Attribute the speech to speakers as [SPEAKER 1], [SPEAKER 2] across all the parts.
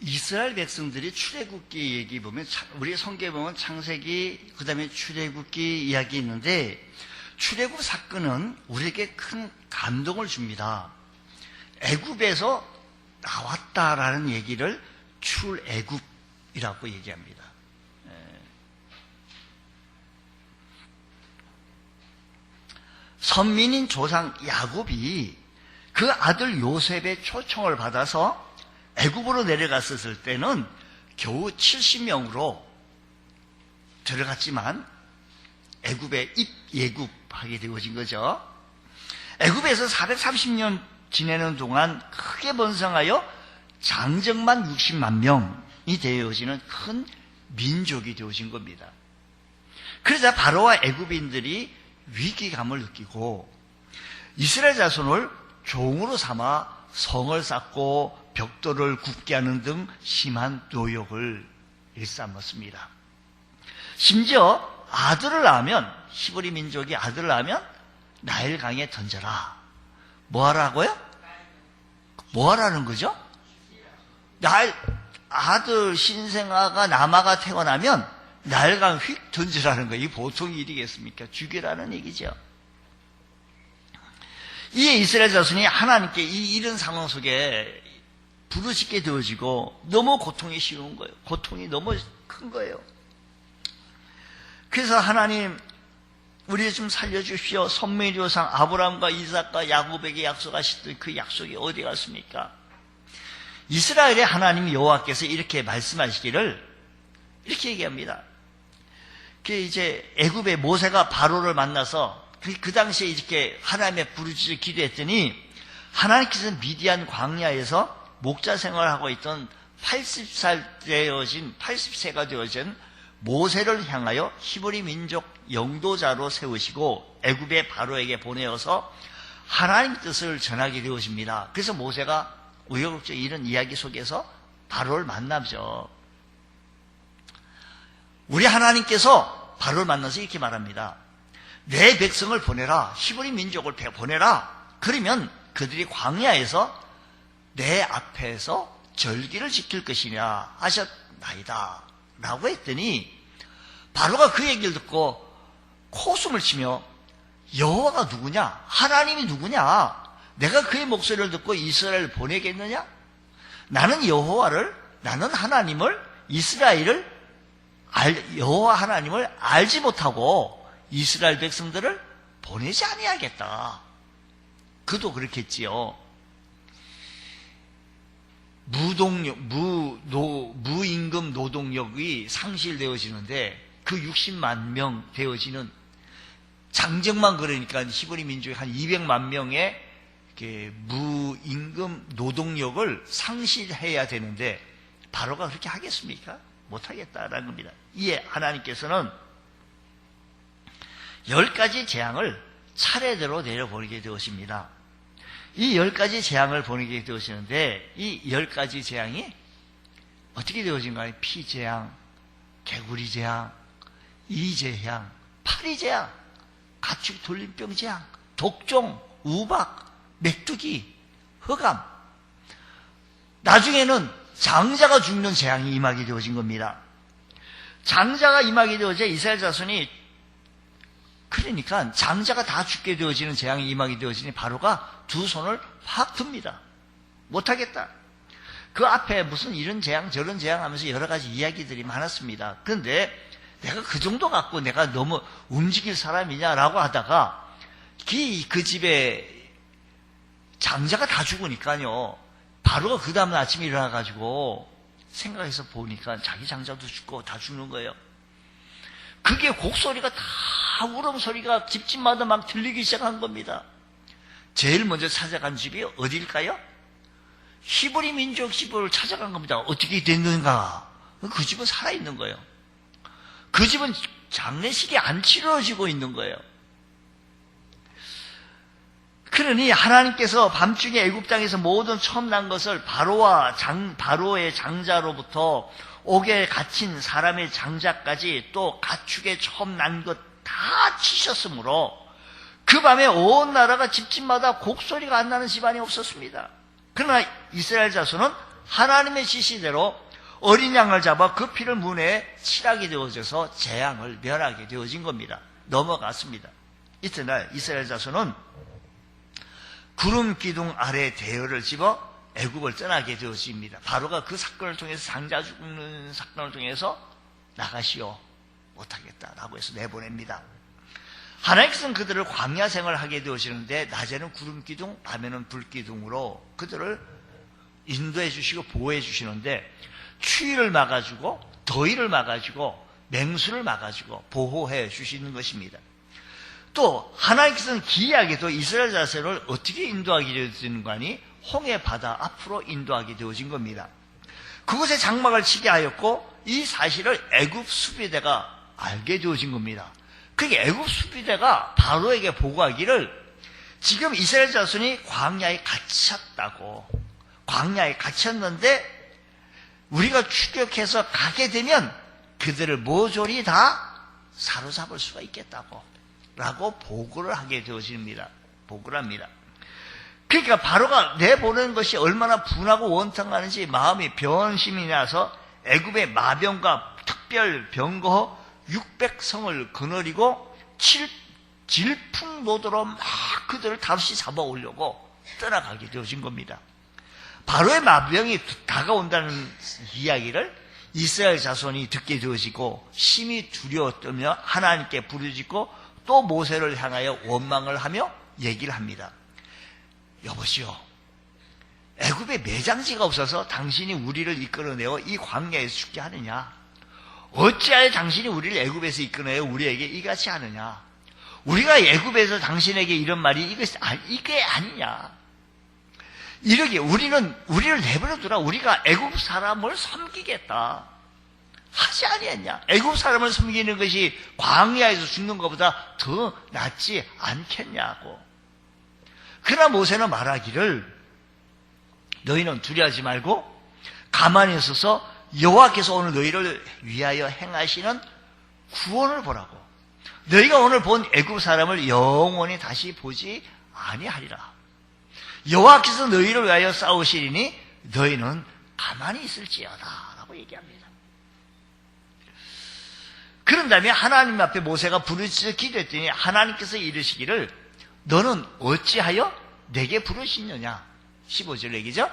[SPEAKER 1] 이스라엘 백성들이 출애굽기 얘기 보면, 우리 성경에 보면 창세기, 그 다음에 출애굽기 이야기 있는데, 출애굽 사건은 우리에게 큰 감동을 줍니다. 애굽에서 나왔다라는 얘기를 출애굽이라고 얘기합니다. 선민인 조상 야곱이 그 아들 요셉의 초청을 받아서 애굽으로 내려갔었을 때는 겨우 70명으로 들어갔지만 애굽에 입예굽하게 되어진 거죠. 애굽에서 430년 지내는 동안 크게 번성하여 장정만 60만 명이 되어지는 큰 민족이 되어진 겁니다. 그러자 바로와 애굽인들이 위기감을 느끼고 이스라엘 자손을 종으로 삼아 성을 쌓고 벽돌을 굽게 하는 등 심한 노역을 일삼았습니다. 심지어 아들을 낳으면, 히브리 민족이 아들을 낳으면 나일강에 던져라. 뭐 하라고요? 뭐 하라는 거죠? 아들 신생아가 남아가 태어나면 나일강 휙 던지라는 거예요. 이 보통 일이겠습니까? 죽이라는 얘기죠. 이에 이스라엘 자손이 하나님께 이런 상황 속에 부르짖게 되어지고 너무 고통이 쉬운 거예요. 고통이 너무 큰 거예요. 그래서 하나님, 우리 좀 살려주십시오. 선민의 조상 아브라함과 이삭과 야곱에게 약속하셨던 그 약속이 어디 갔습니까? 이스라엘의 하나님 여호와께서 이렇게 말씀하시기를 이렇게 얘기합니다. 그 이제 애굽의 모세가 바로를 만나서 그 당시에 이렇게 하나님의 부르짖어 기도했더니 하나님께서 미디안 광야에서 목자 생활을 하고 있던 80세가 되어진 모세를 향하여 히브리 민족 영도자로 세우시고 애굽의 바로에게 보내어서 하나님 뜻을 전하게 되어집니다. 그래서 모세가 우여곡절 이런 이야기 속에서 바로를 만나죠. 우리 하나님께서 바로를 만나서 이렇게 말합니다. 내 백성을 보내라. 히브리 민족을 보내라. 그러면 그들이 광야에서 내 앞에서 절기를 지킬 것이냐 하셨나이다 라고 했더니 바로가 그 얘기를 듣고 코웃음을 치며 여호와가 누구냐? 하나님이 누구냐? 내가 그의 목소리를 듣고 이스라엘을 보내겠느냐? 나는 나는 하나님을, 이스라엘을 여호와 하나님을 알지 못하고 이스라엘 백성들을 보내지 아니하겠다. 그도 그렇겠지요. 무임금 노동력이 상실되어지는데 그 60만 명 되어지는 장정만, 그러니까 히브리 민족이 한 200만 명의 무임금 노동력을 상실해야 되는데 바로가 그렇게 하겠습니까? 못하겠다라는 겁니다. 이에 하나님께서는 10가지 재앙을 차례대로 내려보내게 되었습니다. 이 10가지 재앙을 보내게 되어지는데 이 10가지 재앙이 어떻게 되어진가요? 피재앙, 개구리 재앙, 이재앙, 파리재앙, 가축 돌림병 재앙, 독종, 우박, 메뚜기, 흑암. 나중에는 장자가 죽는 재앙이 임하게 되어진 겁니다. 장자가 임하게 되어져 이스라엘 자손이, 그러니까 장자가 다 죽게 되어지는 재앙이 임하게 되어지니 바로가 두 손을 확 듭니다. 못하겠다. 그 앞에 무슨 이런 재앙 저런 재앙 하면서 여러 가지 이야기들이 많았습니다. 그런데 내가 그 정도 갖고 내가 너무 움직일 사람이냐라고 하다가 그 집에 장자가 다 죽으니까요, 바로가 그 다음날 아침에 일어나가지고 생각해서 보니까 자기 장자도 죽고 다 죽는 거예요. 그게 곡소리가 다 울음소리가 집집마다 막 들리기 시작한 겁니다. 제일 먼저 찾아간 집이 어디일까요? 히브리 민족 집을 찾아간 겁니다. 어떻게 됐는가? 그 집은 살아있는 거예요. 그 집은 장례식이 안 치러지고 있는 거예요. 그러니 하나님께서 밤중에 애굽 땅에서 모든 처음 난 것을 바로의 장자로부터 옥에 갇힌 사람의 장자까지 또 가축에 처음 난 것 다 치셨으므로 그 밤에 온 나라가 집집마다 곡소리가 안 나는 집안이 없었습니다. 그러나 이스라엘 자손은 하나님의 지시대로 어린 양을 잡아 그 피를 문에 칠하게 되어져서 재앙을 면하게 되어진 겁니다. 넘어갔습니다. 이튿날 이스라엘 자손은 구름 기둥 아래 대열을 집어 애굽을 떠나게 되어집니다. 바로가 그 사건을 통해서 장자 죽는 사건을 통해서 나가시오 못하겠다라고 해서 내보냅니다. 하나님께서는 그들을 광야 생활을 하게 되어지는데 낮에는 구름 기둥, 밤에는 불 기둥으로 그들을 인도해 주시고 보호해 주시는데 추위를 막아주고 더위를 막아주고 맹수를 막아주고 보호해 주시는 것입니다. 또 하나님께서는 기이하게도 이스라엘 자손을 어떻게 인도하게 되어지는 거니 홍해 바다 앞으로 인도하게 되어진 겁니다. 그곳에 장막을 치게 하였고 이 사실을 애굽 수비대가 알게 되어진 겁니다. 그게 애굽 수비대가 바로에게 보고하기를 지금 이스라엘 자손이 광야에 갇혔다고, 광야에 갇혔는데 우리가 추격해서 가게 되면 그들을 모조리 다 사로잡을 수가 있겠다고 라고 보고를 하게 되어집니다. 보고를 합니다. 그러니까 바로가 내보내는 것이 얼마나 분하고 원통하는지 마음이 변심이 나서 애굽의 마병과 특별 병거 600성을 거느리고 질풍노도로 막 그들을 다시 잡아오려고 떠나가게 되어진 겁니다. 바로의 마병이 다가온다는 이야기를 이스라엘 자손이 듣게 되어지고 심히 두려워 떨며 하나님께 부르짖고 또 모세를 향하여 원망을 하며 얘기를 합니다. 여보시오, 애굽에 매장지가 없어서 당신이 우리를 이끌어내어 이 광야에서 죽게 하느냐? 어찌하여 당신이 우리를 애굽에서 이끌어내어 우리에게 이같이 하느냐? 우리가 애굽에서 당신에게 이런 말이 이게 아니냐? 이러기에 우리를 내버려두라. 우리가 애굽 사람을 섬기겠다 하지 아니했냐? 애굽 사람을 섬기는 것이 광야에서 죽는 것보다 더 낫지 않겠냐고. 그러나 모세는 말하기를 너희는 두려워하지 말고 가만히 있어서 여호와께서 오늘 너희를 위하여 행하시는 구원을 보라고. 너희가 오늘 본 애굽 사람을 영원히 다시 보지 아니하리라. 여호와께서 너희를 위하여 싸우시리니 너희는 가만히 있을지어다 라고 얘기합니다. 그런 다음에 하나님 앞에 모세가 부르짖어 기도했더니 하나님께서 이르시기를 너는 어찌하여 내게 부르시느냐? 15절 얘기죠.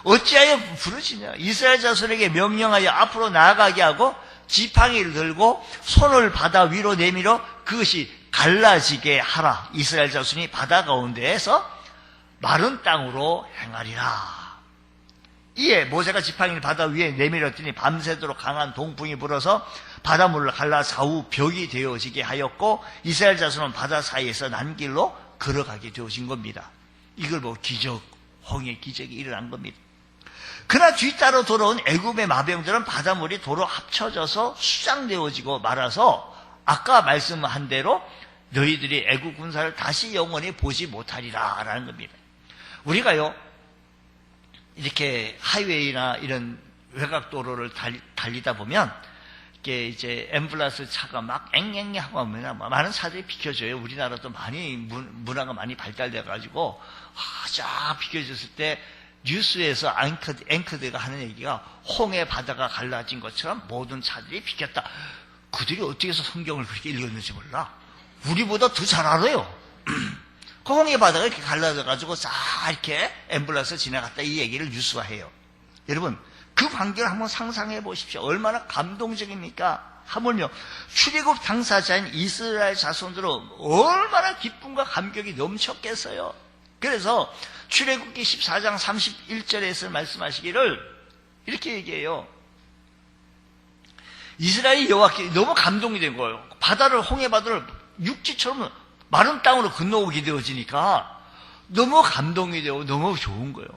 [SPEAKER 1] 어찌하여 부르시냐? 이스라엘 자손에게 명령하여 앞으로 나아가게 하고 지팡이를 들고 손을 바다 위로 내밀어 그것이 갈라지게 하라. 이스라엘 자손이 바다 가운데에서 마른 땅으로 행하리라. 이에 모세가 지팡이를 바다 위에 내밀었더니 밤새도록 강한 동풍이 불어서 바닷물을 갈라 좌우 벽이 되어지게 하였고 이스라엘 자손은 바다 사이에서 난길로 걸어가게 되어진 겁니다. 이걸 보고 기적, 홍해 기적이 일어난 겁니다. 그러나 뒤따라 돌아온 애굽의 마병들은 바닷물이 도로 합쳐져서 수장되어지고 말아서 아까 말씀한 대로 너희들이 애굽 군사를 다시 영원히 보지 못하리라 라는 겁니다. 우리가요 이렇게 하이웨이나 이런 외곽도로를 달리다 보면 이게 이제 앰뷸런스 차가 막 앵앵 하고 하면 많은 차들이 비켜줘요. 우리나라도 많이 문화가 많이 발달돼 가지고 쫙 비켜줬을 때 뉴스에서 앵커드가 하는 얘기가 홍해 바다가 갈라진 것처럼 모든 차들이 비켰다. 그들이 어떻게 해서 성경을 그렇게 읽었는지 몰라. 우리보다 더 잘 알아요. 그 홍해 바다가 이렇게 갈라져 가지고 쫙 이렇게 앰뷸런스 지나갔다 이 얘기를 뉴스화해요. 여러분 그 광경을 한번 상상해 보십시오. 얼마나 감동적입니까? 하물며 출애굽 당사자인 이스라엘 자손들은 얼마나 기쁨과 감격이 넘쳤겠어요. 그래서 출애굽기 14장 31절에서 말씀하시기를 이렇게 얘기해요. 이스라엘이 여호와께 너무 감동이 된 거예요. 홍해 바다를 육지처럼 마른 땅으로 건너오게 되어지니까 너무 감동이 되고 너무 좋은 거예요.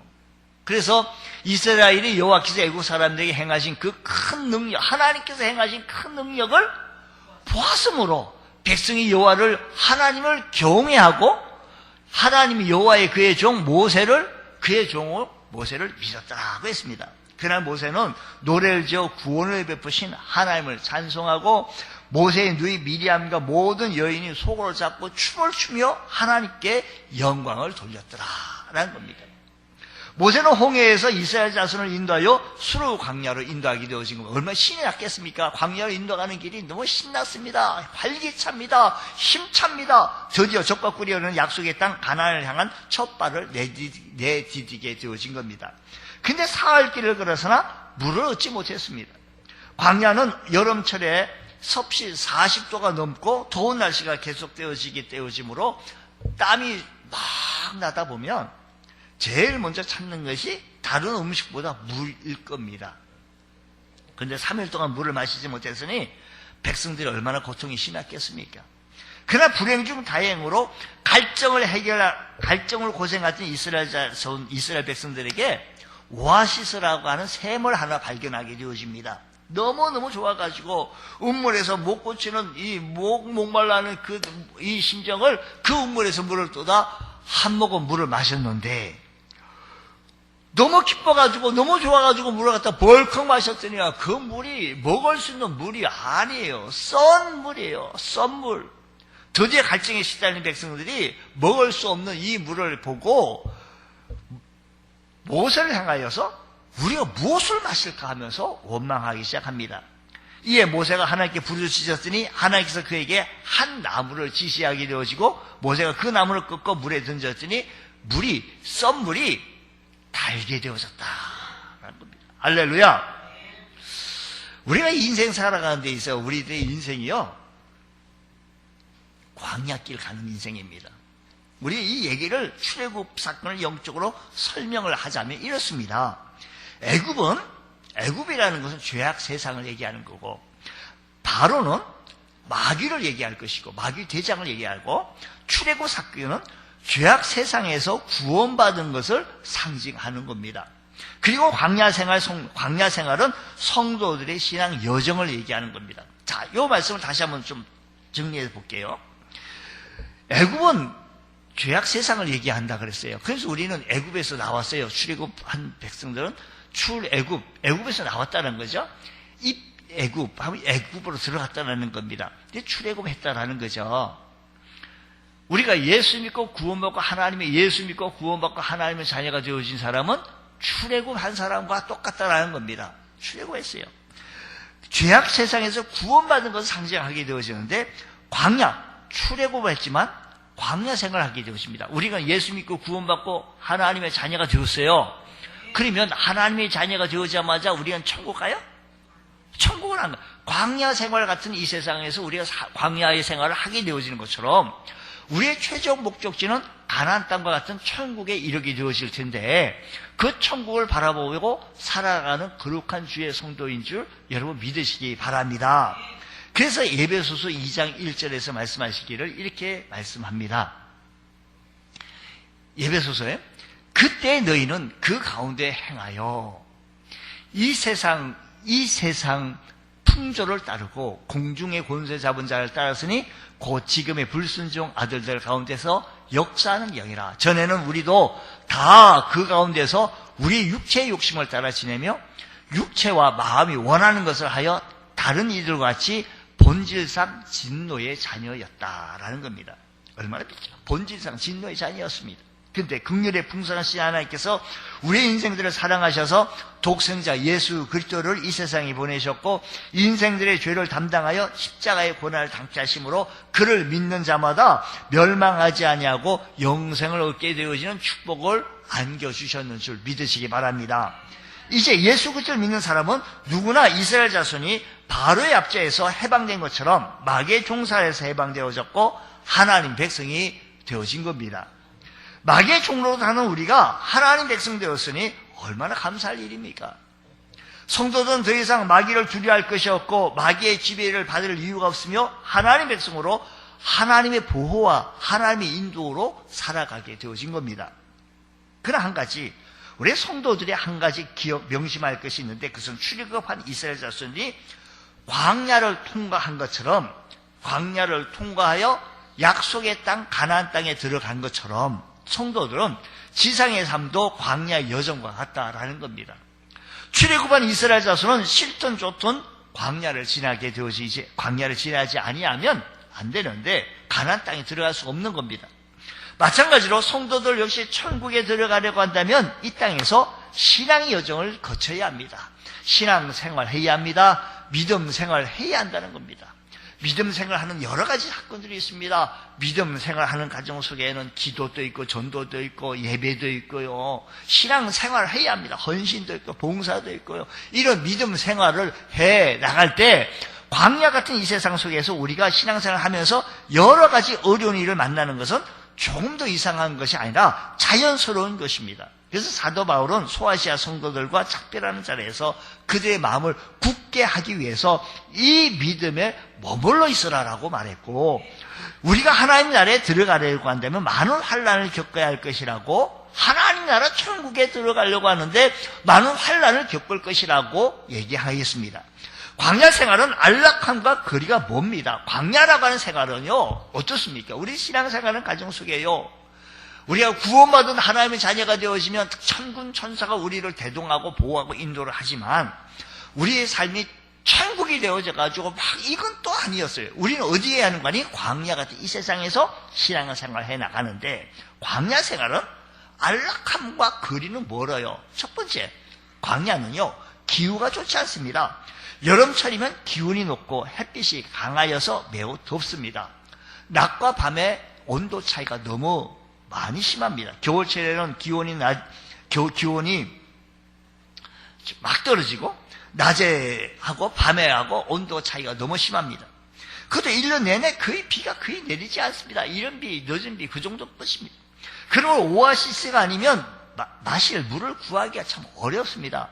[SPEAKER 1] 그래서 이스라엘이 여호와께서 애굽 사람들에게 행하신 그 큰 능력, 하나님께서 행하신 큰 능력을 보았으므로 백성이 여호와를 하나님을 경외하고 하나님이 여호와의 그의 종 그의 종을 모세를 믿었다라고 했습니다. 그날 모세는 노래를 지어 구원을 베푸신 하나님을 찬송하고 모세의 누이 미리암과 모든 여인이 속을 잡고 춤을 추며 하나님께 영광을 돌렸더라라는 겁니다. 모세는 홍해에서 이스라엘 자손을 인도하여 수르 광야로 인도하게 되어진 겁니다. 얼마나 신이 났겠습니까? 광야로 인도가는 길이 너무 신났습니다. 활기찹니다. 힘찹니다. 드디어 적과 꿀이 흐르는 약속의 땅 가나안을 향한 첫 발을 내디디게 되어진 겁니다. 근데 사흘 길을 걸어서나 물을 얻지 못했습니다. 광야는 여름철에 섭씨 40도가 넘고 더운 날씨가 되어지므로 땀이 막 나다 보면 제일 먼저 찾는 것이 다른 음식보다 물일 겁니다. 그런데 3일 동안 물을 마시지 못했으니 백성들이 얼마나 고통이 심했겠습니까? 그러나 불행 중 다행으로 갈증을 고생하던 이스라엘 백성들에게 오아시스라고 하는 샘을 하나 발견하게 되어집니다. 너무너무 좋아가지고 음물에서 못 고치는 이 목말라는 이 심정을 그 음물에서 물을 떠다 한 모금 물을 마셨는데 너무 기뻐가지고 너무 좋아가지고 물을 갖다 벌컥 마셨더니 그 물이 먹을 수 있는 물이 아니에요. 썬 물이에요. 썬 물. 드디어 갈증에 시달린 백성들이 먹을 수 없는 이 물을 보고 모세를 향하여서 우리가 무엇을 마실까 하면서 원망하기 시작합니다. 이에 모세가 하나님께 부르짖었으니 하나님께서 그에게 한 나무를 지시하게 되어지고 모세가 그 나무를 꺾어 물에 던졌더니 썬 물이 달게 되어졌다라는 겁니다. 할렐루야. 우리가 인생 살아가는 데 있어 우리들의 인생이요 광야길 가는 인생입니다. 우리 이 얘기를 출애굽 사건을 영적으로 설명을 하자면 이렇습니다. 애굽이라는 것은 죄악 세상을 얘기하는 거고 바로는 마귀를 얘기할 것이고 마귀 대장을 얘기하고 출애굽 사건은 죄악 세상에서 구원받은 것을 상징하는 겁니다. 그리고 광야 생활은 성도들의 신앙 여정을 얘기하는 겁니다. 자, 이 말씀을 다시 한번 좀 정리해 볼게요. 애굽은 죄악 세상을 얘기한다 그랬어요. 그래서 우리는 애굽에서 나왔어요. 출애굽한 백성들은 애굽에서 나왔다는 거죠. 애굽으로 들어갔다는 겁니다. 근데 출애굽했다라는 거죠. 우리가 예수 믿고 구원받고 하나님의 자녀가 되어진 사람은 출애굽한 사람과 똑같다라는 겁니다. 출애굽했어요. 죄악 세상에서 구원받은 것을 상징하게 되어지는데 출애굽을 했지만 광야 생활을 하게 되었습니다. 우리가 예수 믿고 구원받고 하나님의 자녀가 되었어요. 그러면 하나님의 자녀가 되어자마자 우리는 천국 가요? 천국을 안 가요. 광야 생활 같은 이 세상에서 우리가 광야의 생활을 하게 되어지는 것처럼 우리의 최종 목적지는 가나안 땅과 같은 천국에 이르게 되어질 텐데 그 천국을 바라보고 살아가는 거룩한 주의 성도인 줄 여러분 믿으시기 바랍니다. 그래서 에베소서 2장 1절에서 말씀하시기를 이렇게 말씀합니다. 에베소서에 그때 너희는 그 가운데 행하여 이 세상 풍조를 따르고 공중의 권세 잡은 자를 따랐으니 곧 지금의 불순종 아들들 가운데서 역사하는 영이라. 전에는 우리도 다 그 가운데서 우리 육체의 욕심을 따라 지내며 육체와 마음이 원하는 것을 하여 다른 이들과 같이 본질상 진노의 자녀였다라는 겁니다. 얼마나 본질상 진노의 자녀였습니다. 그런데 긍휼의 풍성하신 하나님께서 우리의 인생들을 사랑하셔서 독생자 예수 그리스도를 이 세상에 보내셨고 인생들의 죄를 담당하여 십자가의 고난을 당케 하심으로 그를 믿는 자마다 멸망하지 아니하고 영생을 얻게 되어지는 축복을 안겨주셨는 줄 믿으시기 바랍니다. 이제 예수 그리스도를 믿는 사람은 누구나 이스라엘 자손이 바로의 압제에서 해방된 것처럼 마귀의 종살에서 해방되어졌고 하나님 백성이 되어진 겁니다. 마귀의 종로로 사는 우리가 하나님 백성 되었으니 얼마나 감사할 일입니까? 성도들은 더 이상 마귀를 두려워할 것이 없고 마귀의 지배를 받을 이유가 없으며 하나님 백성으로 하나님의 보호와 하나님의 인도로 살아가게 되어진 겁니다. 그러나 한 가지 우리 성도들이 한 가지 명심할 것이 있는데 그것은 출애굽한 이스라엘 자손이 광야를 통과한 것처럼 광야를 통과하여 약속의 땅 가나안 땅에 들어간 것처럼 성도들은 지상의 삶도 광야 여정과 같다라는 겁니다. 출애굽한 이스라엘 자손은 싫든 좋든 광야를 지나지 아니하면 안 되는데 가나안 땅에 들어갈 수 없는 겁니다. 마찬가지로 성도들 역시 천국에 들어가려고 한다면 이 땅에서 신앙의 여정을 거쳐야 합니다. 신앙생활 해야 합니다. 믿음 생활 해야 한다는 겁니다. 믿음 생활하는 여러 가지 사건들이 있습니다. 믿음 생활하는 가정 속에는 기도도 있고 전도도 있고 예배도 있고요. 신앙 생활을 해야 합니다. 헌신도 있고 봉사도 있고요. 이런 믿음 생활을 해 나갈 때 광야 같은 이 세상 속에서 우리가 신앙생활을 하면서 여러 가지 어려운 일을 만나는 것은 조금 더 이상한 것이 아니라 자연스러운 것입니다. 그래서 사도 바울은 소아시아 성도들과 작별하는 자리에서 그들의 마음을 굳게 하기 위해서 이 믿음에 머물러 있으라라고 말했고, 우리가 하나님 나라에 들어가려고 한다면 많은 환난을 겪어야 할 것이라고, 하나님 나라 천국에 들어가려고 하는데 많은 환난을 겪을 것이라고 얘기하겠습니다. 광야 생활은 안락함과 거리가 멉니다. 광야라고 하는 생활은요, 어떻습니까? 우리 신앙생활은 가정 속에요, 우리가 구원받은 하나님의 자녀가 되어지면 천군 천사가 우리를 대동하고 보호하고 인도를 하지만 우리의 삶이 천국이 되어져 가지고 막 이건 또 아니었어요. 우리는 어디에 하는 거니? 광야 같은 이 세상에서 신앙생활을 해 나가는데, 광야 생활은 안락함과 거리는 멀어요. 첫 번째, 광야는요 기후가 좋지 않습니다. 여름철이면 기온이 높고 햇빛이 강하여서 매우 덥습니다. 낮과 밤의 온도 차이가 너무 많이 심합니다. 겨울철에는 기온이 막 떨어지고 낮에 하고 밤에 하고 온도 차이가 너무 심합니다. 그것도 1년 내내 비가 거의 내리지 않습니다. 이른 비, 늦은 비 그 정도 것입니다. 그러면 오아시스가 아니면 마실 물을 구하기가 참 어렵습니다.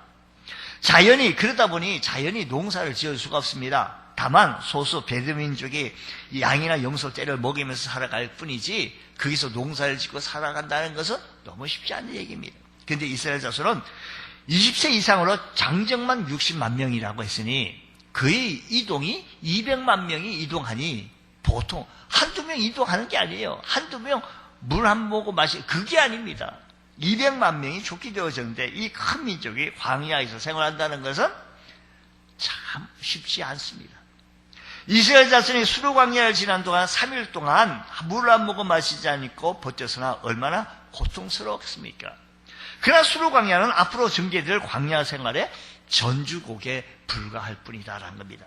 [SPEAKER 1] 그러다 보니 자연이 농사를 지을 수가 없습니다. 다만 소수 베드민족이 양이나 염소떼를 먹이면서 살아갈 뿐이지 거기서 농사를 짓고 살아간다는 것은 너무 쉽지 않은 얘기입니다. 그런데 이스라엘 자손은 20세 이상으로 장정만 60만 명이라고 했으니 거의 이동이 200만 명이 이동하니 보통 한두 명 이동하는 게 아니에요. 한두 명 물 한 모금 그게 아닙니다. 200만 명이 죽게 되어졌는데 이 큰 민족이 광야에서 생활한다는 것은 참 쉽지 않습니다. 이스라엘 자손이 수르 광야를 지난 동안 3일 동안 물 한 모금 마시지 않고 버텼으나 얼마나 고통스러웠습니까? 그러나 수르 광야는 앞으로 전개될 광야 생활의 전주곡에 불과할 뿐이다라는 겁니다.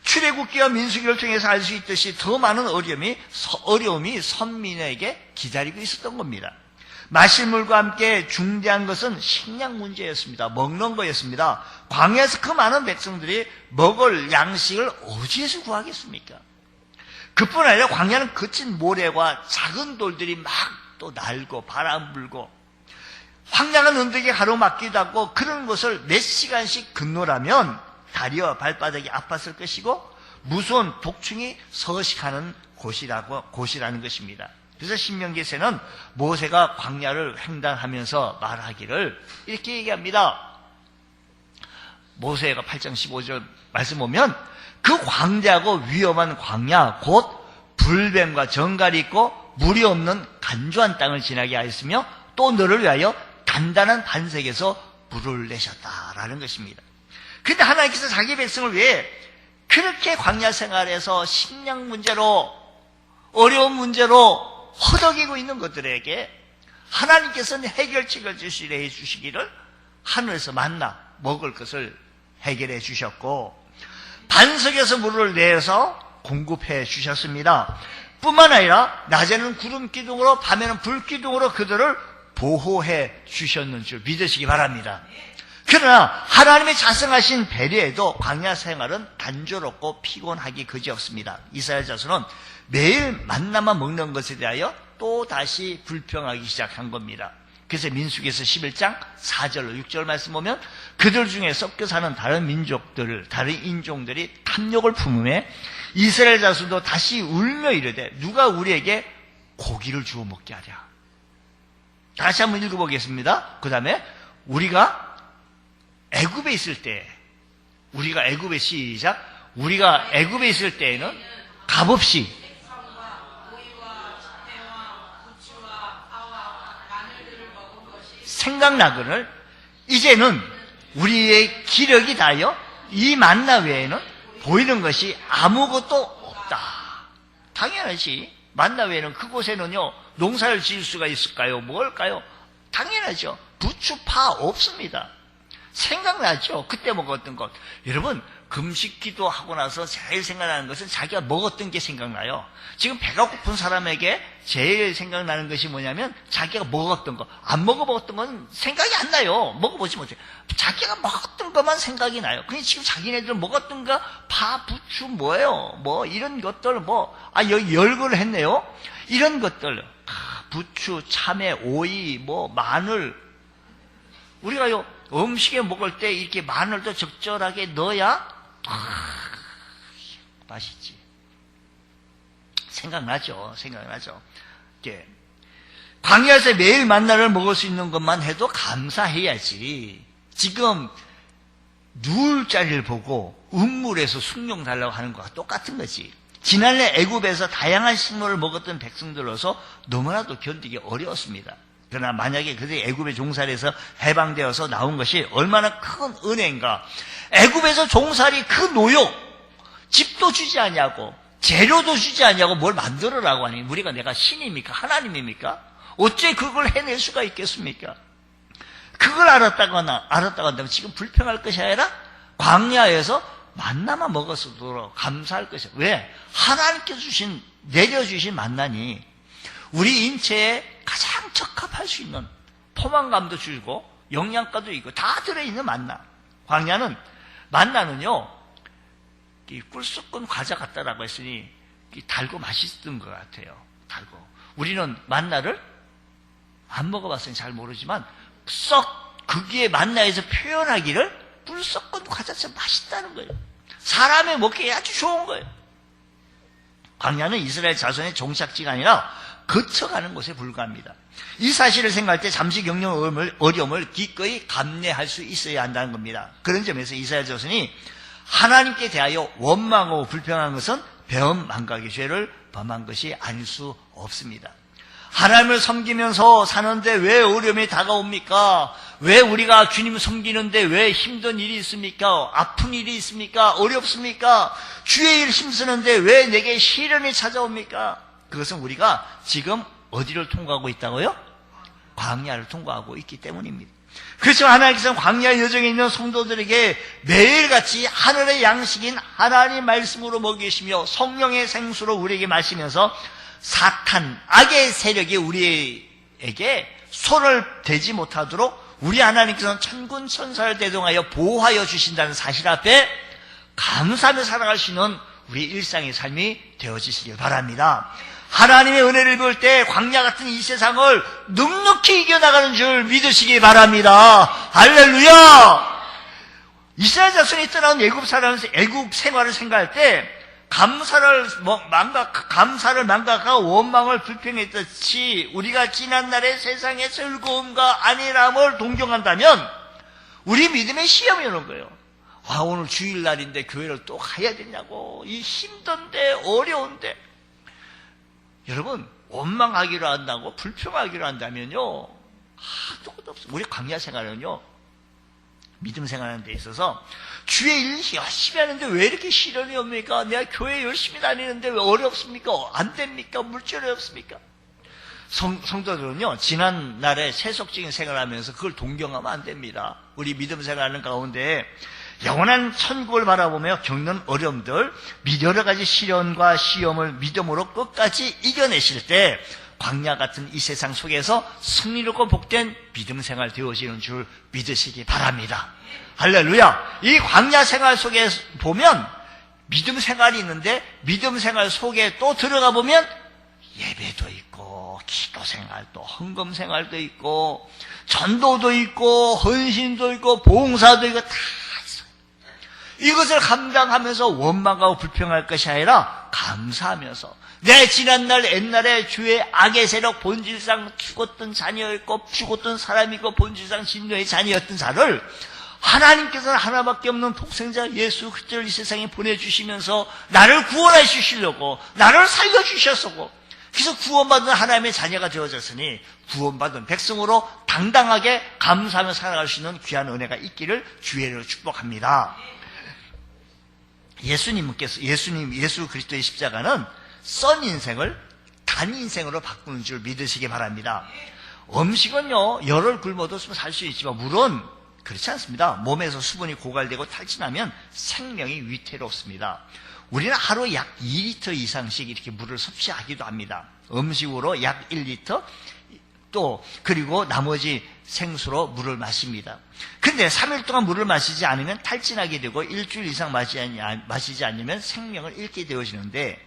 [SPEAKER 1] 출애굽기와 민수기를 통해서 알 수 있듯이 더 많은 어려움이 선민에게 기다리고 있었던 겁니다. 마실 물과 함께 중대한 것은 식량 문제였습니다. 먹는 거였습니다. 광야에서 그 많은 백성들이 먹을 양식을 어디에서 구하겠습니까? 그뿐 아니라 광야는 거친 모래와 작은 돌들이 막 또 날고 바람 불고 황량한 언덕에 가로막기도 하고 그런 곳을 몇 시간씩 건너라면 다리와 발바닥이 아팠을 것이고 무서운 독충이 서식하는 곳이라는 것입니다. 그래서 신명기에서는 모세가 광야를 횡단하면서 말하기를 이렇게 얘기합니다. 모세가 8장 15절 말씀 보면 그 광대하고 위험한 광야 곧 불뱀과 정갈이 있고 물이 없는 간조한 땅을 지나게 하였으며 또 너를 위하여 단단한 반석에서 물을 내셨다라는 것입니다. 그런데 하나님께서 자기 백성을 위해 그렇게 광야 생활에서 식량 문제로 어려운 문제로 허덕이고 있는 것들에게 하나님께서는 해결책을 해 주시기를 하늘에서 만나 먹을 것을 해결해 주셨고 반석에서 물을 내서 공급해 주셨습니다. 뿐만 아니라 낮에는 구름 기둥으로 밤에는 불 기둥으로 그들을 보호해 주셨는 줄 믿으시기 바랍니다. 그러나 하나님의 자성하신 배려에도 광야 생활은 단조롭고 피곤하기 그지없습니다. 이스라엘 자손은 매일 만나만 먹는 것에 대하여 또 다시 불평하기 시작한 겁니다. 그래서 민수기에서 11장 4절로 6절 말씀 보면 그들 중에 섞여 사는 다른 인종들이 탐욕을 품음에 이스라엘 자손도 다시 울며 이르되 누가 우리에게 고기를 주워 먹게 하랴. 다시 한번 읽어보겠습니다. 그 다음에 우리가 애굽에 있을 때 우리가 애굽에 있을 때에는 값없이 생각나거늘 이제는 우리의 기력이 다하여 이 만나 외에는 보이는 것이 아무것도 없다. 당연하지. 만나 외에는 그곳에는요 농사를 지을 수가 있을까요? 뭘까요? 당연하죠. 부추, 파 없습니다. 생각나죠? 그때 먹었던 것. 여러분, 금식 기도하고 나서 제일 생각나는 것은 자기가 먹었던 게 생각나요. 지금 배가 고픈 사람에게 제일 생각나는 것이 뭐냐면 자기가 먹었던 거. 안 먹어봤던 건 생각이 안 나요. 먹어보지 못해. 자기가 먹었던 것만 생각이 나요. 근데 지금 자기네들 먹었던 거 파, 부추 뭐예요? 뭐 이런 것들 여기 열거를 했네요. 이런 것들 부추, 참외, 오이, 마늘. 우리가요 음식에 먹을 때 이렇게 마늘도 적절하게 넣어야 맛있지. 생각나죠. 예. 광야에서 매일 만나를 먹을 수 있는 것만 해도 감사해야지. 지금 누울 자리를 보고 음물에서 숭늉 달라고 하는 것과 똑같은 거지. 지난해 애굽에서 다양한 식물을 먹었던 백성들로서 너무나도 견디기 어려웠습니다. 그러나 만약에 그들이 애굽의 종살이에서 해방되어서 나온 것이 얼마나 큰 은혜인가. 애굽에서 종살이 그 노역, 집도 주지 않냐고, 재료도 주지 않냐고 뭘 만들어라고 하니 우리가 내가 신입니까? 하나님입니까? 어째 그걸 해낼 수가 있겠습니까? 그걸 알았다고 한다면 지금 불평할 것이 아니라 광야에서 만나만 먹었어도 감사할 것이야. 왜? 하나님께서 내려주신 만나니 우리 인체에 가장 적합할 수 있는 포만감도 주고 영양가도 있고 다 들어있는 만나. 만나는요 이 꿀 섞은 과자 같다라고 했으니 달고 맛있던 것 같아요. 달고. 우리는 만나를 안 먹어봤으니 잘 모르지만 거기에 만나에서 표현하기를 꿀 섞은 과자처럼 맛있다는 거예요. 사람의 먹기에 아주 좋은 거예요. 광야는 이스라엘 자손의 종착지가 아니라 거쳐가는 곳에 불과합니다. 이 사실을 생각할 때 잠시 겪는 어려움을 기꺼이 감내할 수 있어야 한다는 겁니다. 그런 점에서 이스라엘 자손이 하나님께 대하여 원망하고 불평한 것은 배은 망각의 죄를 범한 것이 아닐 수 없습니다. 하나님을 섬기면서 사는데 왜 어려움이 다가옵니까? 왜 우리가 주님을 섬기는데 왜 힘든 일이 있습니까? 아픈 일이 있습니까? 어렵습니까? 주의 일 힘쓰는데 왜 내게 시련이 찾아옵니까? 그것은 우리가 지금 어디를 통과하고 있다고요? 광야를 통과하고 있기 때문입니다. 그렇지만 하나님께서는 광야 여정에 있는 성도들에게 매일같이 하늘의 양식인 하나님 말씀으로 먹이시며 성령의 생수로 우리에게 마시면서 사탄, 악의 세력이 우리에게 손을 대지 못하도록 우리 하나님께서는 천군 천사를 대동하여 보호하여 주신다는 사실 앞에 감사하며 살아갈 수 있는 우리 일상의 삶이 되어지시길 바랍니다. 하나님의 은혜를 볼 때 광야 같은 이 세상을 넉넉히 이겨나가는 줄 믿으시기 바랍니다. 할렐루야! 이스라엘 자손이 떠나온 애굽 생활을 생각할 때 감사를 망각하고 원망을 불평했듯이 우리가 지난날의 세상의 즐거움과 안일함을 동경한다면 우리 믿음의 시험이 오는 거예요. 오늘 주일날인데 교회를 또 가야 되냐고. 이 힘든데 어려운데. 여러분 원망하기로 한다고 불평하기로 한다면요 아무것도 없어요. 우리 광야 생활은요 믿음 생활하는 데 있어서 주의 일 열심히 하는데 왜 이렇게 시련이 옵니까? 내가 교회 열심히 다니는데 왜 어렵습니까? 안 됩니까? 물질이 없습니까? 성도들은요 지난날에 세속적인 생활을 하면서 그걸 동경하면 안 됩니다. 우리 믿음 생활하는 가운데 영원한 천국을 바라보며 겪는 어려움들, 여러 가지 시련과 시험을 믿음으로 끝까지 이겨내실 때 광야 같은 이 세상 속에서 승리롭고 복된 믿음 생활 되어지는 줄 믿으시기 바랍니다. 할렐루야! 이 광야 생활 속에 보면 믿음 생활이 있는데 믿음 생활 속에 또 들어가 보면 예배도 있고 기도 생활도 헌금 생활도 있고 전도도 있고 헌신도 있고 봉사도 있고 다 이것을 감당하면서 원망하고 불평할 것이 아니라 감사하면서 내 지난날 옛날에 주의 악의 세력 본질상 죽었던 자녀였고 죽었던 사람이고 본질상 진노의 자녀였던 자를 하나님께서는 하나밖에 없는 독생자 예수 그리스도를 이 세상에 보내주시면서 나를 구원해 주시려고 나를 살려주셨었고 그래서 구원받은 하나님의 자녀가 되어졌으니 구원받은 백성으로 당당하게 감사하며 살아갈 수 있는 귀한 은혜가 있기를 주의로 축복합니다. 예수 그리스도의 십자가는 썬 인생을 단 인생으로 바꾸는 줄 믿으시기 바랍니다. 음식은요, 열을 굶어도 살 수 있지만 물은 그렇지 않습니다. 몸에서 수분이 고갈되고 탈진하면 생명이 위태롭습니다. 우리는 하루에 약 2리터 이상씩 이렇게 물을 섭취하기도 합니다. 음식으로 약 1리터, 또 그리고 나머지 생수로 물을 마십니다. 근데 3일 동안 물을 마시지 않으면 탈진하게 되고 일주일 이상 마시지 않으면 생명을 잃게 되어지는데,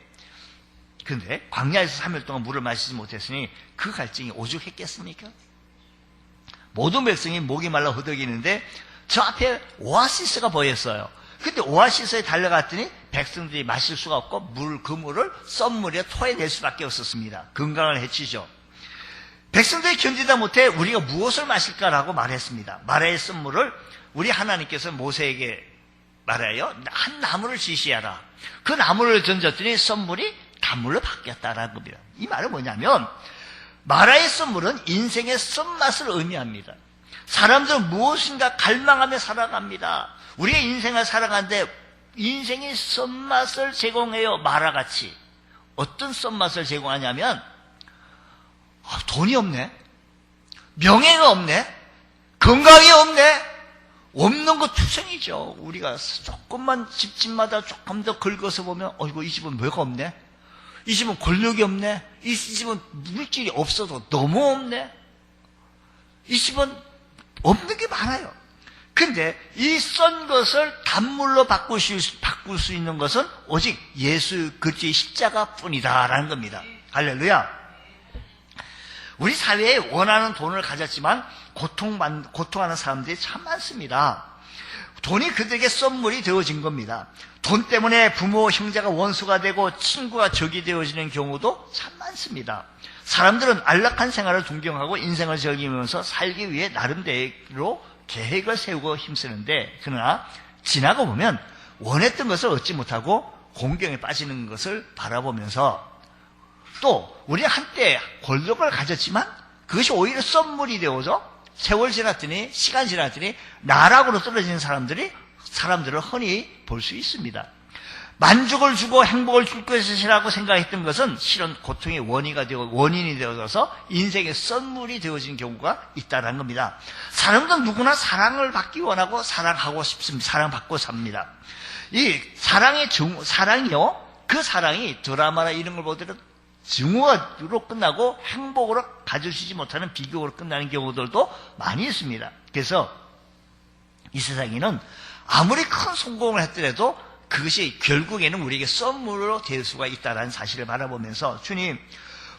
[SPEAKER 1] 근데 광야에서 3일 동안 물을 마시지 못했으니 그 갈증이 오죽했겠습니까? 모든 백성이 목이 말라 허덕이는데 저 앞에 오아시스가 보였어요. 근데 오아시스에 달려갔더니 백성들이 마실 수가 없고 그 물을 썬물에 토해낼 수밖에 없었습니다. 건강을 해치죠. 백성들이 견디다 못해 우리가 무엇을 마실까라고 말했습니다. 마라의 썬물을 우리 하나님께서 모세에게 말하여 한 나무를 지시하라. 그 나무를 던졌더니 썬물이 단물로 바뀌었다라는 겁니다. 이 말은 뭐냐면 마라의 썬물은 인생의 썬맛을 의미합니다. 사람들은 무엇인가 갈망하며 살아갑니다. 우리의 인생을 살아가는데 인생의 썬맛을 제공해요. 마라같이. 어떤 썬맛을 제공하냐면 돈이 없네, 명예가 없네, 건강이 없네, 없는 거 투성이죠. 우리가 조금만 집집마다 조금 더 긁어서 보면 이거 이 집은 뭐가 없네, 이 집은 권력이 없네, 이 집은 물질이 없어도 너무 없네, 이 집은 없는 게 많아요. 근데 이 썬 것을 단물로 바꿀 수 있는 것은 오직 예수 그리스도의 십자가뿐이다라는 겁니다. 할렐루야. 우리 사회에 원하는 돈을 가졌지만 고통하는 사람들이 참 많습니다. 돈이 그들에게 썬물이 되어진 겁니다. 돈 때문에 부모, 형제가 원수가 되고 친구가 적이 되어지는 경우도 참 많습니다. 사람들은 안락한 생활을 동경하고 인생을 즐기면서 살기 위해 나름대로 계획을 세우고 힘쓰는데, 그러나 지나고 보면 원했던 것을 얻지 못하고 공경에 빠지는 것을 바라보면서 또 우리 한때 권력을 가졌지만 그것이 오히려 썬물이 되어서 세월 지났더니, 시간 지났더니 나락으로 떨어지는 사람들을 흔히 볼 수 있습니다. 만족을 주고 행복을 줄 것이라고 생각했던 것은 실은 고통의 원인이 되어서 인생의 썬물이 되어진 경우가 있다는 겁니다. 사람들은 누구나 사랑을 받기 원하고 사랑하고 싶습니다. 사랑받고 삽니다. 이 사랑이요, 그 사랑이 드라마나 이런 걸 보더라도 증오로 끝나고 행복으로 가져주지 못하는 비극으로 끝나는 경우들도 많이 있습니다. 그래서 이 세상에는 아무리 큰 성공을 했더라도 그것이 결국에는 우리에게 썬물로 될 수가 있다는 사실을 바라보면서, 주님,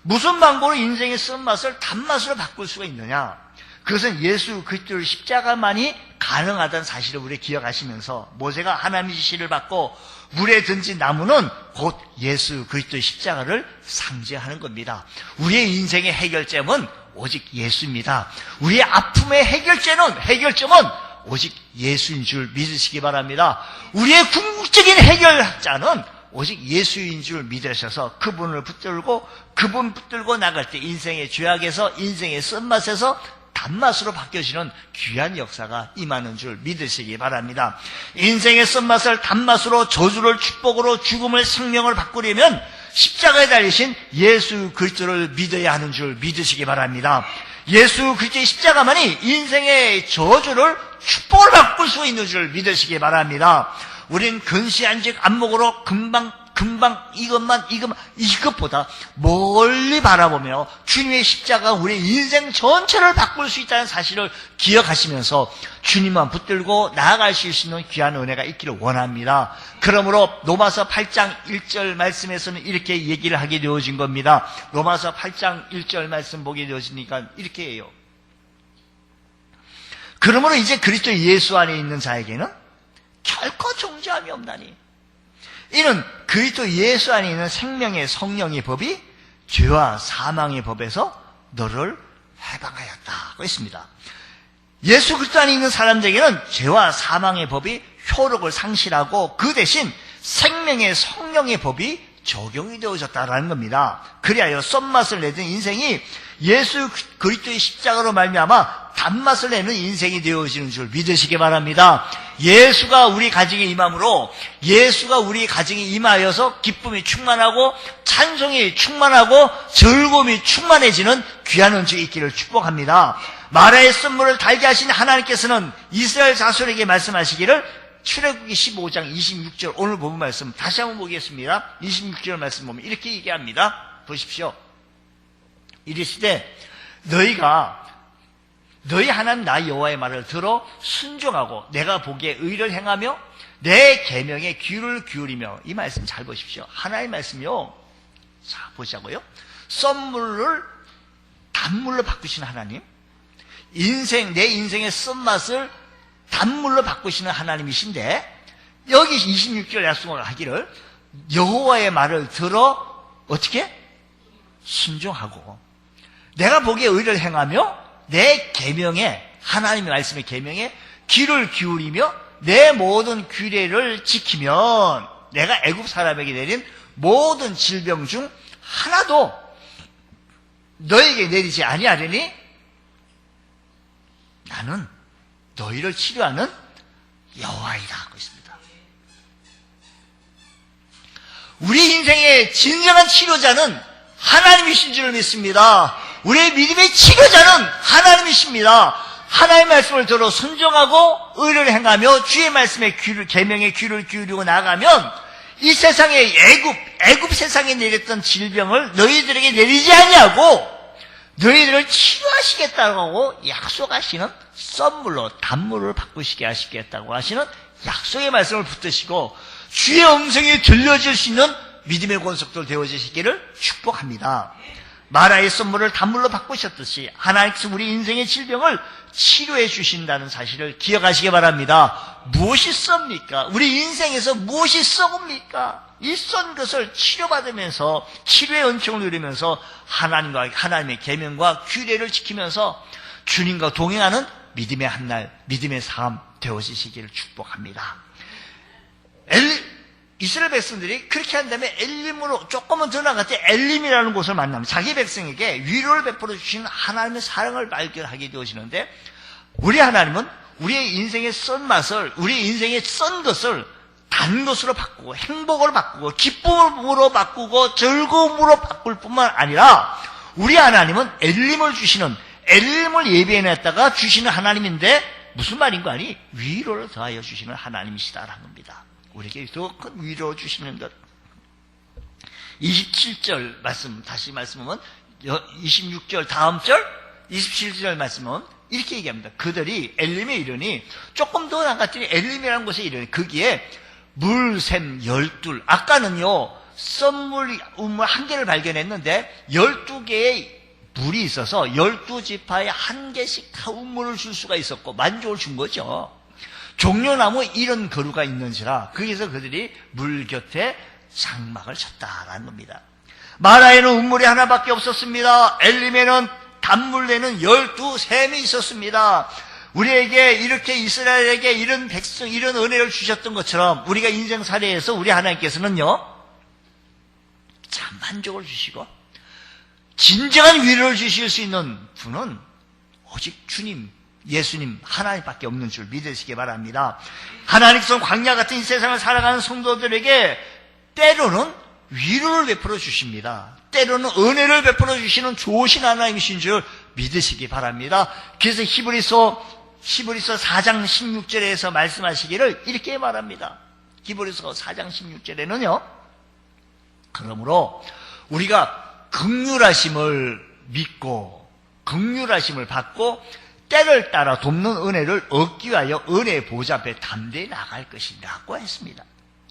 [SPEAKER 1] 무슨 방법으로 인생의 썬맛을 단맛으로 바꿀 수가 있느냐? 그것은 예수 그리스도의 십자가만이 가능하다는 사실을 우리 기억하시면서, 모세가 하나님의 지시를 받고 물에 던진 나무는 곧 예수 그리스도의 십자가를 상징하는 겁니다. 우리의 인생의 해결점은 오직 예수입니다. 우리의 아픔의 해결점은 오직 예수인 줄 믿으시기 바랍니다. 우리의 궁극적인 해결자는 오직 예수인 줄 믿으셔서 그분 붙들고 나갈 때 인생의 죄악에서, 인생의 쓴맛에서 단맛으로 바뀌어지는 귀한 역사가 임하는 줄 믿으시기 바랍니다. 인생의 쓴맛을 단맛으로, 저주를 축복으로, 죽음을 생명을 바꾸려면 십자가에 달리신 예수 그리스도를 믿어야 하는 줄 믿으시기 바랍니다. 예수 그리스도의 십자가만이 인생의 저주를 축복을 바꿀 수 있는 줄 믿으시기 바랍니다. 우린 근시안직 안목으로 금방 이것보다 멀리 바라보며 주님의 십자가 우리의 인생 전체를 바꿀 수 있다는 사실을 기억하시면서 주님만 붙들고 나아갈 수 있는 귀한 은혜가 있기를 원합니다. 그러므로 로마서 8장 1절 말씀에서는 이렇게 얘기를 하게 되어진 겁니다. 로마서 8장 1절 말씀 보게 되어지니까 이렇게 해요. 그러므로 이제 그리스도 예수 안에 있는 자에게는 결코 정죄함이 없나니, 이는 그리스도 예수 안에 있는 생명의 성령의 법이 죄와 사망의 법에서 너를 해방하였다고 했습니다. 예수 그리스도 안에 있는 사람들에게는 죄와 사망의 법이 효력을 상실하고 그 대신 생명의 성령의 법이 적용이 되어졌다라는 겁니다. 그리하여 썬맛을 내던 인생이 예수 그리스도의 십자가로 말미암아 단맛을 내는 인생이 되어지는 줄 믿으시기 바랍니다. 예수가 우리 가정에 임함으로, 예수가 우리 가정에 임하여서 기쁨이 충만하고 찬송이 충만하고 즐거움이 충만해지는 귀한 은총이 있기를 축복합니다. 마라의 선물을 달게 하신 하나님께서는 이스라엘 자손에게 말씀하시기를, 출애굽기 15장 26절 오늘 본 말씀 다시 한번 보겠습니다. 26절 말씀 보면 이렇게 얘기합니다. 보십시오. 이르시되 너희가 너희 하나님 나 여호와의 말을 들어 순종하고 내가 보기에 의를 행하며 내 계명에 귀를 기울이며, 이 말씀 잘 보십시오. 하나의 말씀이요. 자, 보자고요. 썬물을 단물로 바꾸시는 하나님, 내 인생의 썬맛을 단물로 바꾸시는 하나님이신데, 여기 26절 약속을 하기를 여호와의 말을 들어 어떻게? 순종하고 내가 보기에 의를 행하며 내 계명에, 하나님의 말씀의 계명에 귀를 기울이며 내 모든 규례를 지키면 내가 애굽 사람에게 내린 모든 질병 중 하나도 너에게 내리지 아니하리니 나는 너희를 치료하는 여호와이다 하고 있습니다. 우리 인생의 진정한 치료자는 하나님이신 줄 믿습니다. 우리의 믿음의 치료자는 하나님이십니다. 하나님의 말씀을 들어 순종하고 의를 행하며 주의 말씀에 계명에 귀를 기울이고 나가면 이 세상의 애굽 세상에 내렸던 질병을 너희들에게 내리지 아니하고 너희들을 치료하시겠다고 약속하시는 썬물로 단물을 바꾸시게 하시겠다고 하시는 약속의 말씀을 붙드시고 주의 음성이 들려질 수 있는 믿음의 권속들 되어지시기를 축복합니다. 마라의 썬물을 단물로 바꾸셨듯이 하나님께서 우리 인생의 질병을 치료해 주신다는 사실을 기억하시기 바랍니다. 무엇이 썹니까? 우리 인생에서 무엇이 썩습니까? 이 썬 것을 치료받으면서 치료의 은총을 누리면서 하나님의 계명과 규례를 지키면서 주님과 동행하는 믿음의 한날, 믿음의 삶 되어지시기를 축복합니다. 이스라엘 백성들이 그렇게 한 다음에 엘림으로 조금은 더 나갈 때 엘림이라는 곳을 만나면 자기 백성에게 위로를 베풀어 주시는 하나님의 사랑을 발견하게 되어지는데, 우리 하나님은 우리의 인생의 썬 맛을, 우리 인생의 썬 것을 단 것으로 바꾸고 행복으로 바꾸고 기쁨으로 바꾸고 즐거움으로 바꿀 뿐만 아니라 우리 하나님은 엘림을 주시는, 엘림을 예비해놨다가 주시는 하나님인데 무슨 말인 거 아니? 위로를 더하여 주시는 하나님이시다라는 겁니다. 우리에게 더 큰 위로 주시는 것. 27절 말씀 다시 말씀하면 26절 다음 절 27절 말씀은 이렇게 얘기합니다. 그들이 엘림에 이르니, 조금 더 나갔더니 엘림이라는 곳에 이르니 거기에 물샘 12, 아까는요 썬물 우물 한 개를 발견했는데 12개의 물이 있어서 12지파에 한 개씩 다 우물을 줄 수가 있었고 만족을 준 거죠. 종려나무 이런 거루가 있는지라 거기서 그들이 물 곁에 장막을 쳤다라는 겁니다. 마라에는 우물이 하나밖에 없었습니다. 엘림에는 단물내는 12샘이 있었습니다. 우리에게 이렇게 이스라엘에게 이런 백성, 이런 은혜를 주셨던 것처럼 우리가 인생살이에서 우리 하나님께서는요 참 만족을 주시고 진정한 위로를 주실 수 있는 분은 오직 주님, 예수님 하나님밖에 없는 줄 믿으시기 바랍니다. 하나님께서 광야 같은 이 세상을 살아가는 성도들에게 때로는 위로를 베풀어 주십니다. 때로는 은혜를 베풀어 주시는 좋으신 하나님이신 줄 믿으시기 바랍니다. 그래서 히브리서 4장 16절에서 말씀하시기를 이렇게 말합니다. 히브리서 4장 16절에는요 그러므로 우리가 긍휼하심을 믿고 긍휼하심을 받고 때를 따라 돕는 은혜를 얻기 위하여 은혜의 보좌 앞에 담대히 나갈 것이라고 했습니다.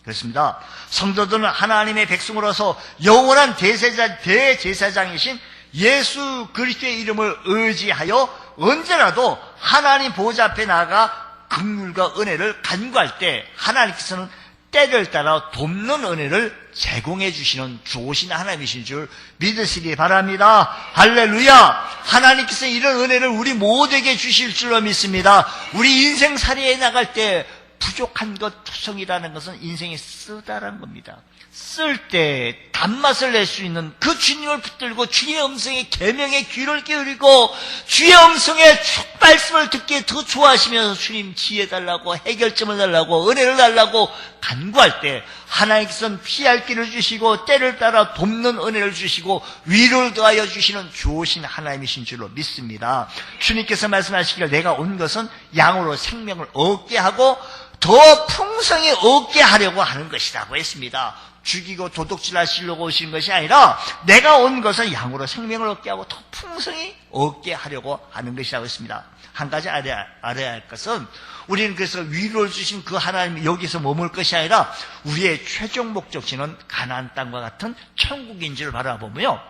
[SPEAKER 1] 그렇습니다. 성도들은 하나님의 백성으로서 영원한 대제사장이신 예수 그리스도의 이름을 의지하여 언제라도 하나님 보좌 앞에 나가 긍휼과 은혜를 간구할 때 하나님께서는 때를 따라 돕는 은혜를 제공해 주시는 좋으신 하나님이신 줄 믿으시기 바랍니다. 할렐루야! 하나님께서 이런 은혜를 우리 모두에게 주실 줄로 믿습니다. 우리 인생살이에 나갈 때 부족한 것 투성이라는 것은 인생이 쓰다라는 겁니다. 쓸 때 단맛을 낼 수 있는 그 주님을 붙들고 주님의 음성에 계명에 귀를 기울이고 주의 음성에 쭉 말씀을 듣기에 더 좋아하시면서 주님 지혜 달라고 해결점을 달라고 은혜를 달라고 간구할 때 하나님께서는 피할 길을 주시고 때를 따라 돕는 은혜를 주시고 위로를 더하여 주시는 좋으신 하나님이신 줄로 믿습니다. 주님께서 말씀하시기를 내가 온 것은 양으로 생명을 얻게 하고 더 풍성히 얻게 하려고 하는 것이라고 했습니다. 죽이고 도둑질 하시려고 오신 것이 아니라 내가 온 것은 양으로 생명을 얻게 하고 더 풍성히 얻게 하려고 하는 것이라고 했습니다. 한 가지 알아야 할 것은 우리는 그래서 위로를 주신 그 하나님이 여기서 머물 것이 아니라 우리의 최종 목적지는 가나안 땅과 같은 천국인 줄 바라보며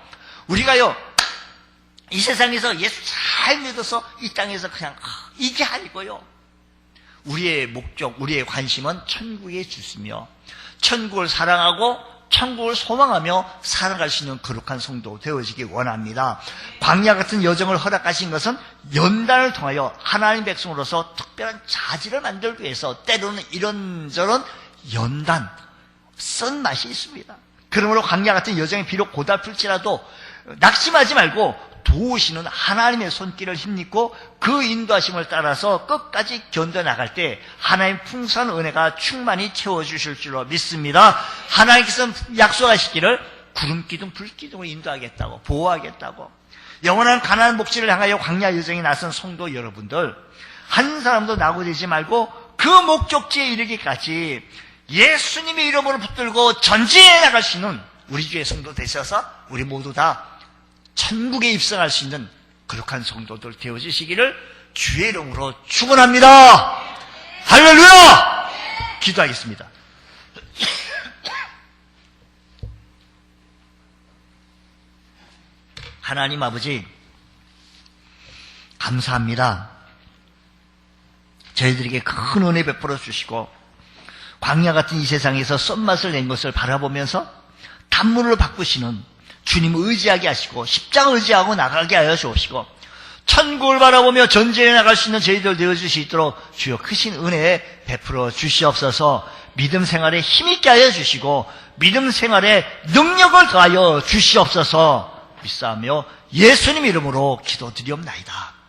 [SPEAKER 1] 우리가요 이 세상에서 예수 잘 믿어서 이 땅에서 그냥 이게 아니고요. 우리의 목적, 우리의 관심은 천국에 주시며 천국을 사랑하고 천국을 소망하며 살아갈 수 있는 거룩한 성도 되어지기 원합니다. 광야 같은 여정을 허락하신 것은 연단을 통하여 하나님 백성으로서 특별한 자질을 만들기 위해서 때로는 이런저런 연단, 쓴맛이 있습니다. 그러므로 광야 같은 여정이 비록 고달플지라도 낙심하지 말고 도우시는 하나님의 손길을 힘입고 그 인도하심을 따라서 끝까지 견뎌나갈 때 하나님 풍성한 은혜가 충만히 채워주실 줄로 믿습니다. 하나님께서는 약속하시기를 구름기둥 불기둥을 인도하겠다고 보호하겠다고 영원한 가나안 목지를 향하여 광야 여정에 나선 성도 여러분들 한 사람도 낙오되지 말고 그 목적지에 이르기까지 예수님의 이름으로 붙들고 전진해 나갈 수 있는 우리 주의 성도 되셔서 우리 모두 다 천국에 입성할 수 있는 거룩한 성도들 되어주시기를 주의 이름으로 축원합니다. 할렐루야! 기도하겠습니다. 하나님 아버지 감사합니다. 저희들에게 큰 은혜 베풀어 주시고 광야 같은 이 세상에서 쏜맛을 낸 것을 바라보면서 단문으로 바꾸시는 주님을 의지하게 하시고 십자가 의지하고 나가게 하여 주옵시고 천국을 바라보며 전진해 나갈 수 있는 저희들 되어줄 수 있도록 주여 크신 은혜 베풀어 주시옵소서. 믿음 생활에 힘있게 하여 주시고 믿음 생활에 능력을 더하여 주시옵소서. 믿사하며 예수님 이름으로 기도드리옵나이다.